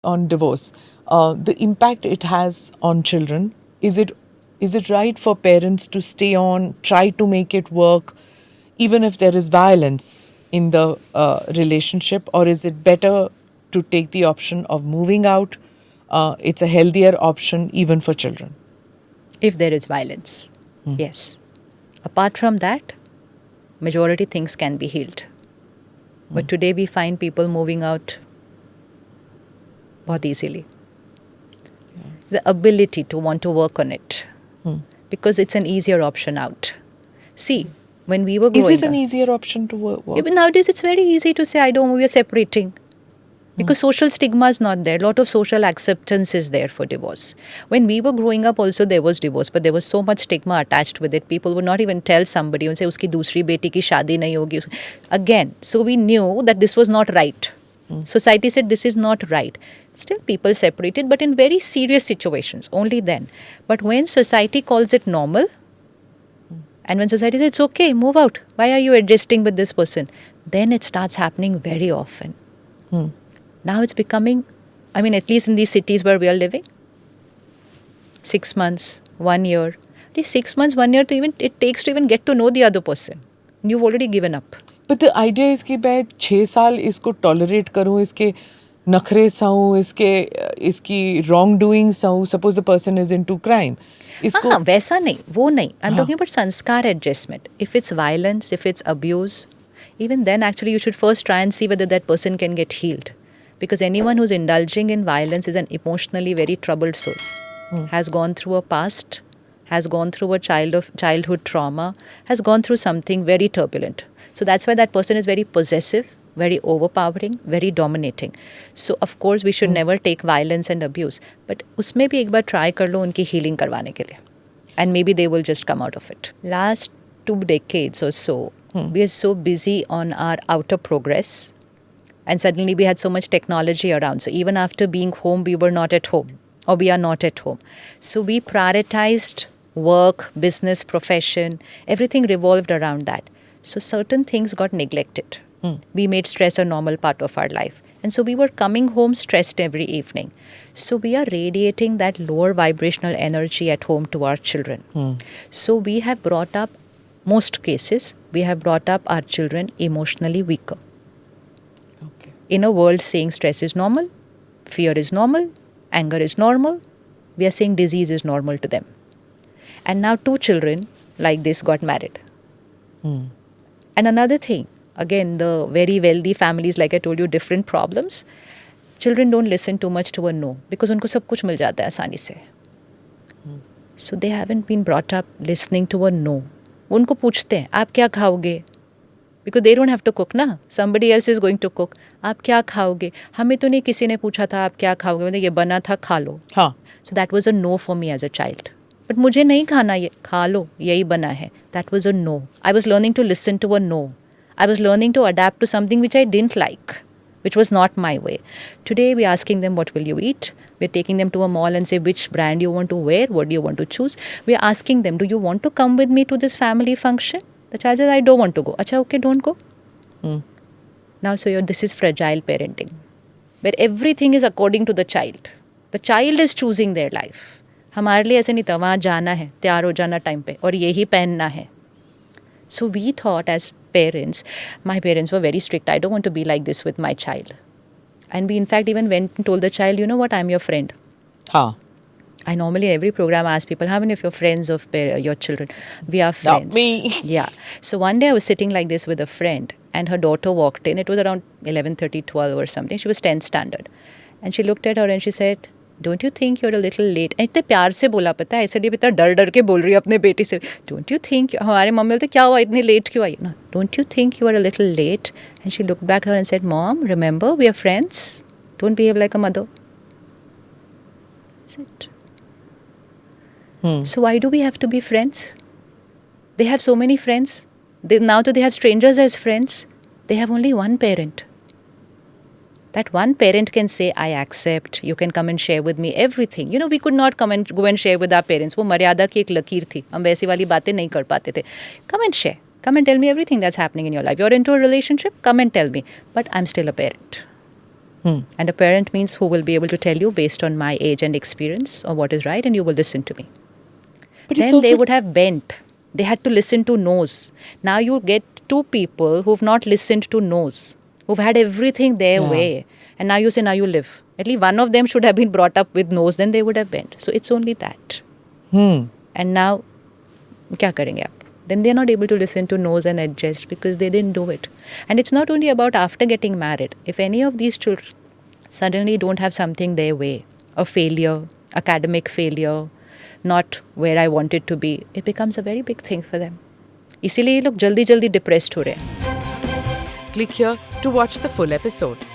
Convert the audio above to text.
on divorce, the impact it has on children. Is it right for parents to stay on, try to make it work, even if there is violence in the relationship, or is it better to take the option of moving out? It's a healthier option even for children. If there is violence, yes. Apart from that, majority things can be healed. But today we find people moving out बहुत easily. The ability to want to work on it. Because it's an easier option out. See, when we were growing Is it an up, easier option to work? even nowadays it's very easy to say, I don't, we are separating. Because social stigma is not there. A lot of social acceptance is there for divorce. When we were growing up also there was divorce, but there was so much stigma attached with it. People would not even tell somebody and say, uski dusri beti ki shaadi nahi hogi. Again, so we knew that this was not right. Society said this is not right. Still people separated, but in very serious situations, only then. But when society calls it normal, and when society says it's okay, move out, why are you adjusting with this person? Then it starts happening very often. Now it's becoming, I mean, at least in these cities where we are living, 6 months, 1 year. At least 6 months, 1 year to even, it takes to even get to know the other person. You've already given up. But the idea is कि मैं 6 साल इसको tolerate करूँ, इसके नखरे सहूँ, इसकी wrongdoing सहूँ. Suppose the person is into crime. हाँ, वैसा नहीं, वो नहीं. I'm talking about sanskar adjustment. If it's violence, if it's abuse, even then actually you should first try and see whether that person can get healed. Because anyone who's indulging in violence is an emotionally very troubled soul. Has gone through a past, has gone through a childhood trauma, has gone through something very turbulent. So that's why that person is very possessive, very overpowering, very dominating. So of course we should never take violence and abuse. But उसमें भी एक बार try कर लो उनकी healing करवाने के लिए. And maybe they will just come out of it. Last 2 decades or so, we are so busy on our outer progress. And suddenly we had so much technology around. So even after being home, we were not at home. Or we are not at home. So we prioritized work, business, profession. Everything revolved around that. So certain things got neglected. We made stress a normal part of our life. And so we were coming home stressed every evening. So we are radiating that lower vibrational energy at home to our children. So we have brought up, most cases, we have brought up our children emotionally weaker. In a world saying stress is normal, fear is normal, anger is normal, we are saying disease is normal to them. And now 2 children like this got married. And another thing, again, the very wealthy families, like I told you, different problems. Children don't listen too much to a no because उनको सब कुछ मिल जाता है आसानी से. So they haven't been brought up listening to a no. उनको पूछते हैं, आप क्या खाओगे? Because they don't have to cook ना. Somebody else is going to cook. आप क्या खाओगे? हमें तो नहीं किसी ने पूछा था आप क्या खाओगे. मतलब ये बना था खा लो. हाँ. So that was a no for me as a child. But मुझे नहीं खाना ये. खा लो. यही बना है. That was a no. I was learning to listen to a no. I was learning to adapt to something which I didn't like, which was not my way. Today we're asking them what will you eat. We're taking them to a mall and say which brand you want to wear. What do you want to choose. We're asking them, do you want to come with me to this family function? The child says, I don't want to go. Acha, okay, don't go. Now, so this is fragile parenting, where everything is according to the child. The child is choosing their life. हमारे लिए ऐसे नहीं था, वहाँ जाना है, तैयार हो जाना टाइम पे, और यही पहनना है. So we thought as parents, my parents were very strict. I don't want to be like this with my child. And we in fact even went and told the child, you know what, I'm your friend. हाँ. I normally every program ask people, how many of your friends of your children? We are friends. Not me. Yeah. So one day I was sitting like this with a friend and her daughter walked in. It was around 11:30, 12 or something. She was 10th standard. And she looked at her and she said, don't you think you're a little late? इतने प्यार से बोला पता है, ऐसे नहीं पता डर डर के बोल रही है अपने बेटी से. Don't you think, हमारे मम्मी बोलते क्या हुआ इतनी लेट क्यों आई? No, don't you think you are a little late? And she looked back at her and said, Mom, remember we are friends. Don't behave like a mother. That's it. So why do we have to be friends? They have so many friends. Now that they have strangers as friends, they have only one parent. That one parent can say, I accept, you can come and share with me everything. You know, we could not come and go and share with our parents. वो मर्यादा की एक लकीर थी. हम वैसी वाली बातें नहीं कर पाते थे. Come and share. Come and tell me everything that's happening in your life. You're into a relationship? Come and tell me. But I'm still a parent. And a parent means who will be able to tell you based on my age and experience or what is right, and you will listen to me. But it's Then they also would have bent. They had to listen to no's. Now you get two people who've not listened to no's, who've had everything their Yeah. way. And now you say, now you live. At least one of them should have been brought up with no's, then they would have bent. So it's only that. And now, kya karenge aap? Then they're not able to listen to no's and adjust because they didn't do it. And it's not only about after getting married. If any of these children suddenly don't have something their way, a failure, academic failure, not where I want it to be, it becomes a very big thing for them. इसीलिए ये लोग जल्दी जल्दी depressed हो रहे हैं. click here to watch the full episode.